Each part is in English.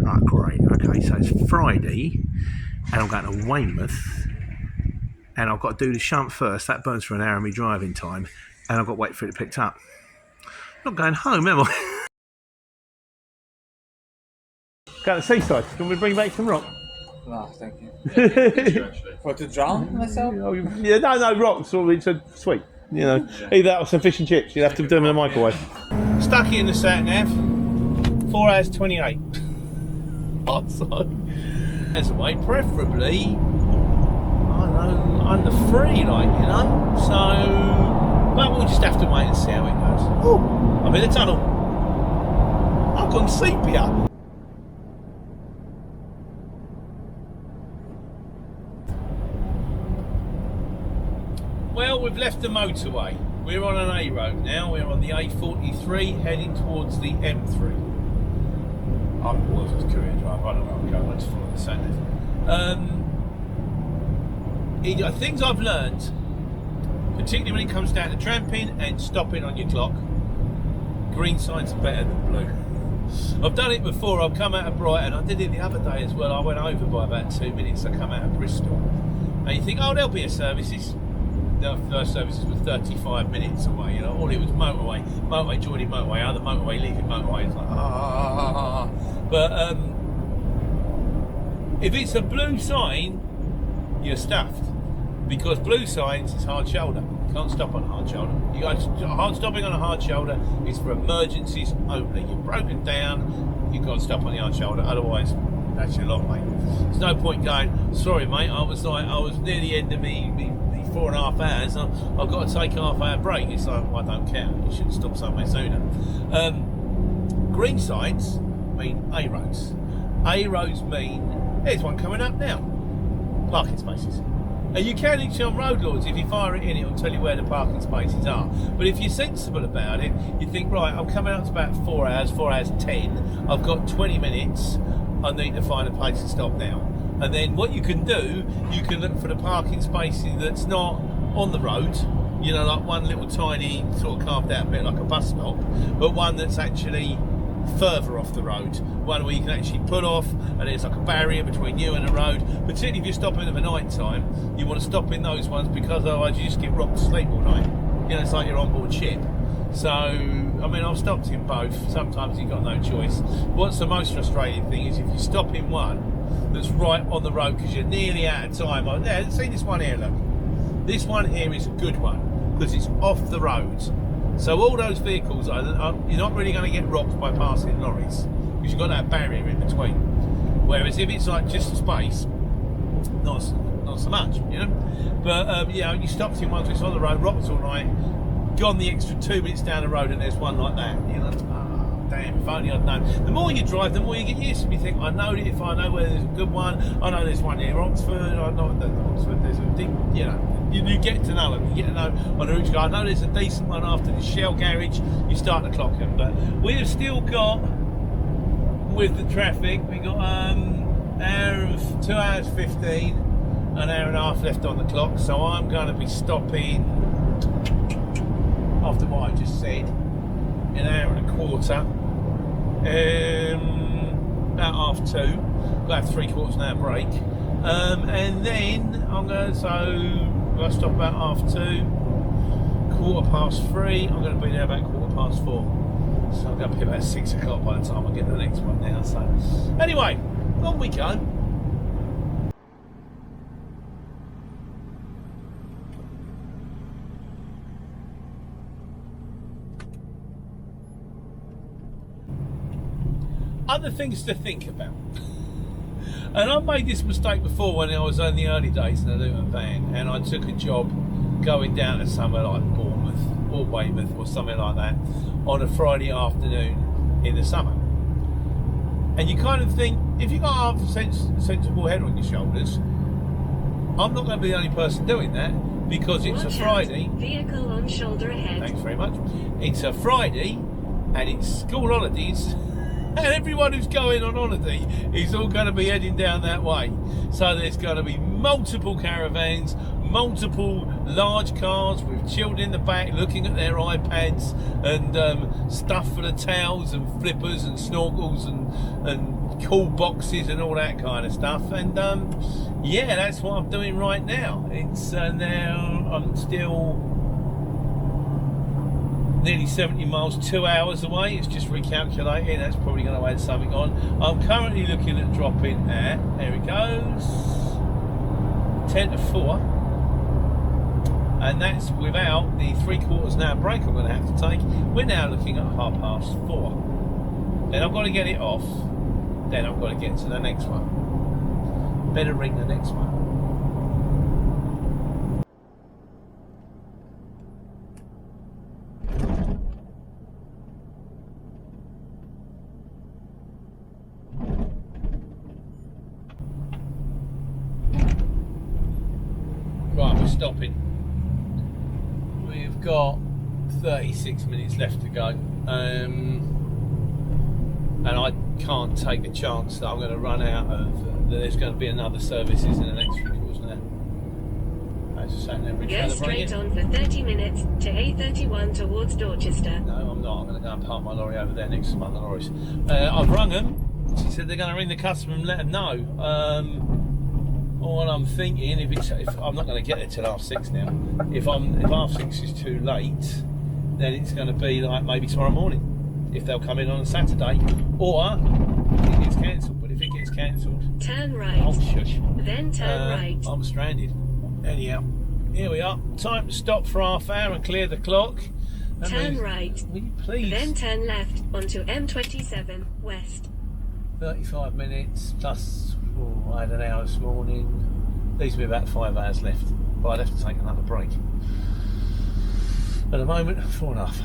Right, great. Okay, so it's Friday, and I'm going to Weymouth, and I've got to do the shunt first. That burns for an hour of me driving time, and I've got to wait for it picked up. I'm not going home, am I? Go to the seaside. Do you want me to bring back some rock? No, thank you. For to drown myself? Yeah, no, rocks, or it's a sweet. You know, either that or some fish and chips. You'd have to do them in the microwave. Stuck it in the sat nav. 4 hours 28. Outside. As away, preferably, I don't know, under 3, like, you know. So, but we'll just have to wait and see how it goes. Oh, I'm in the tunnel. I've gone sepia. Well, we've left the motorway. We're on an A road now. We're on the A43 heading towards the M3. I was a career driver. I don't know where I'm going. I just follow the sat nav. Things I've learned, particularly when it comes down to tramping and stopping on your clock, green signs are better than blue. I've done it before. I've come out of Brighton. I did it the other day as well. I went over by about 2 minutes. I come out of Bristol. And you think, oh, there'll be a services. The first services were 35 minutes away, you know, all it was motorway joining motorway, other motorway leaving motorway. It's like, But if it's a blue sign, you're stuffed, because blue signs is hard shoulder. You can't stop on a hard shoulder. You got hard stopping on a hard shoulder is for emergencies only. You're broken down, you've got to stop on the hard shoulder, otherwise that's your lot, mate. There's no point going, sorry mate, I was near the end of me 4.5 hours, I've got to take a half-hour break. It's like, well, I don't care, you should stop somewhere sooner. Green signs mean A roads. A roads mean, there's one coming up now, parking spaces. And you can actually on road laws, if you fire it in, it'll tell you where the parking spaces are. But if you're sensible about it, you think, right, I'm coming up to about 4 hours 10, I've got 20 minutes, I need to find a place to stop now. And then what you can do, you can look for the parking spaces that's not on the road, you know, like one little tiny sort of carved out bit like a bus stop, but one that's actually further off the road, one where you can actually pull off and there's like a barrier between you and the road. Particularly if you're stopping at the night time, you want to stop in those ones, because otherwise you just get rocked to sleep all night. You know, it's like you're on board ship. So, I mean, I've stopped in both. Sometimes you've got no choice. What's the most frustrating thing is if you stop in one that's right on the road because you're nearly out of time. Yeah, see this one here, look. This one here is a good one because it's off the road. So all those vehicles, you're not really going to get rocked by passing lorries because you've got that barrier in between. Whereas if it's like just a space, not so much, you know. But yeah, you stopped in one, it's on the road, rocked all night, gone the extra 2 minutes down the road, and there's one like that, you know. Damn, if only I'd known. The more you drive, the more you get used to it. You think, I know that if I know where there's a good one, I know there's one near Oxford, I know that Oxford there's a deep, you know, you get to know them. You get to know on the route you go, I know there's a decent one after the Shell garage, you start to clock them. But we've still got, with the traffic, we got 2 hours 15, an hour and a half left on the clock, so I'm going to be stopping, after what I just said, an hour and a quarter, about 2:30, got 3/4 an hour break, and then I'm going to, I'll stop about 2:30, 3:15, I'm going to be there about 4:15, so I'm going to be about 6 o'clock by the time I get to the next one now. So anyway, on we go. Other things to think about. And I've made this mistake before when I was in the early days in the Luton van and I took a job going down to somewhere like Bournemouth or Weymouth or something like that on a Friday afternoon in the summer. And you kind of think, if you've got half a sensible head on your shoulders, I'm not going to be the only person doing that, because it's a Friday. Vehicle on shoulder ahead. Thanks very much. It's a Friday and it's school holidays. And everyone who's going on holiday is all going to be heading down that way. So there's going to be multiple caravans, multiple large cars with children in the back looking at their iPads and stuff for the towels and flippers and snorkels and cool boxes and all that kind of stuff. And yeah, that's what I'm doing right now. It's now I'm still nearly 70 miles, 2 hours away. It's just recalculating. That's probably going to add something on. I'm currently looking at dropping at, there it goes, 10 to 4, and that's without the 3/4 an hour break I'm going to have to take. We're now looking at 4:30. Then I've got to get it off, then I've got to get to the next one. Better ring the next one. Right, we're stopping. We've got 36 minutes left to go, and I can't take a chance that I'm going to run out of. That there's going to be another services in the next 3/4 an hour. As I say, now Go straight on for 30 minutes to A31 towards Dorchester. No, I'm not. I'm going to go and park my lorry over there next to one of the lorries. I've rung them. She said they're going to ring the customer and let them know. All I'm thinking, if I'm not going to get there till 6:30 now. If 6:30 is too late, then it's going to be like maybe tomorrow morning. If they'll come in on a Saturday, or if it gets cancelled. But if it gets cancelled, turn right. Oh shush. Then turn right. I'm stranded. Anyhow, here we are. Time to stop for half hour and clear the clock. Turn right. Will you please? Then turn left onto M27 West. 35 minutes plus, I had an hour this morning. Leaves me about 5 hours left, but I'd have to take another break. At the moment, 4.5.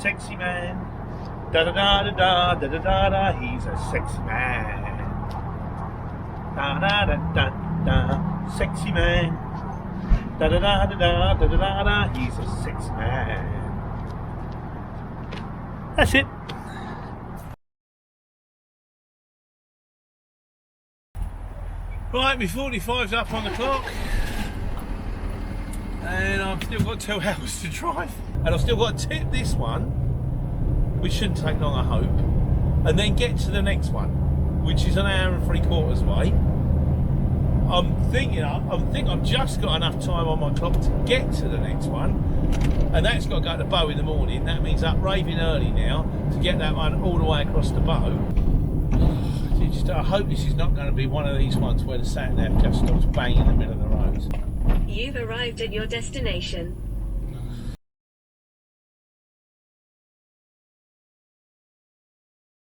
Sexy man. Da da da da da da da da da. He's a sexy man. Da da da da da. Sexy man. Da da da da da da da da. He's a sexy man. That's it. Right, my 45's up on the clock, and I've still got 2 hours to drive, and I've still got to tip this one, which shouldn't take long, I hope, and then get to the next one, which is an hour and 3/4 away. I'm thinking I've just got enough time on my clock to get to the next one, and that's got to go to Bow in the morning. That means up raving early now to get that one all the way across the Bow. I hope this is not going to be one of these ones where the sat nav just stops bang in the middle of the road. You've arrived at your destination.